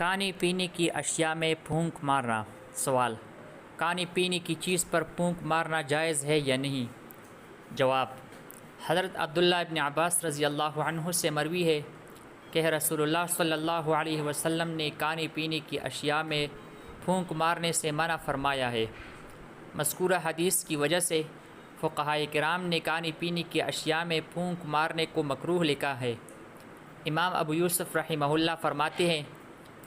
کھانے پینے کی اشیاء میں پھونک مارنا۔ سوال: کھانے پینے کی چیز پر پھونک مارنا جائز ہے یا نہیں؟ جواب: حضرت عبداللہ ابن عباس رضی اللہ عنہ سے مروی ہے کہ رسول اللہ صلی اللہ علیہ وسلم نے کھانے پینے کی اشیاء میں پھونک مارنے سے منع فرمایا ہے۔ مذکورہ حدیث کی وجہ سے فقہائے کرام نے کھانے پینے کی اشیاء میں پھونک مارنے کو مکروہ لکھا ہے۔ امام ابو یوسف رحمہ اللہ فرماتے ہیں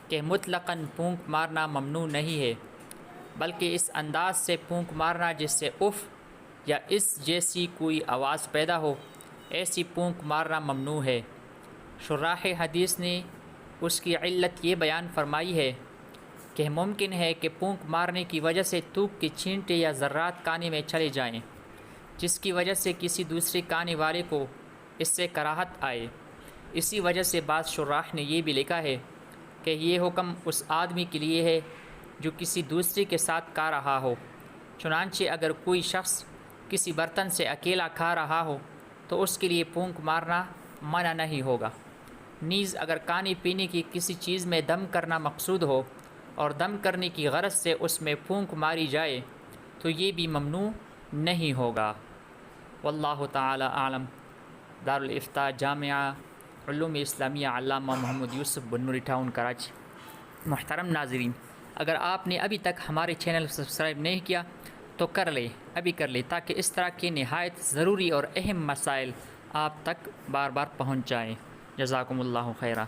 کہ مطلقاً پھونک مارنا ممنوع نہیں ہے، بلکہ اس انداز سے پھونک مارنا جس سے اف یا اس جیسی کوئی آواز پیدا ہو، ایسی پھونک مارنا ممنوع ہے۔ شراح حدیث نے اس کی علت یہ بیان فرمائی ہے کہ ممکن ہے کہ پھونک مارنے کی وجہ سے تھوک کے چھینٹے یا ذرات کانے میں چلے جائیں، جس کی وجہ سے کسی دوسرے کانے والے کو اس سے کراہت آئے۔ اسی وجہ سے بعض شراح نے یہ بھی لکھا ہے کہ یہ حکم اس آدمی کے لیے ہے جو کسی دوسرے کے ساتھ کھا رہا ہو، چنانچہ اگر کوئی شخص کسی برتن سے اکیلا کھا رہا ہو تو اس کے لیے پھونک مارنا منع نہیں ہوگا۔ نیز اگر کھانے پینے کی کسی چیز میں دم کرنا مقصود ہو اور دم کرنے کی غرض سے اس میں پھونک ماری جائے تو یہ بھی ممنوع نہیں ہوگا۔ واللہ تعالی اعلم۔ دارالافتاء جامعہ علوم اسلامیہ علامہ محمد یوسف بنوری ٹاؤن کراچی۔ محترم ناظرین، اگر آپ نے ابھی تک ہمارے چینل سبسکرائب نہیں کیا تو ابھی کر لیں تاکہ اس طرح کے نہایت ضروری اور اہم مسائل آپ تک بار بار پہنچ جائیں۔ جزاکم اللہ خیرہ۔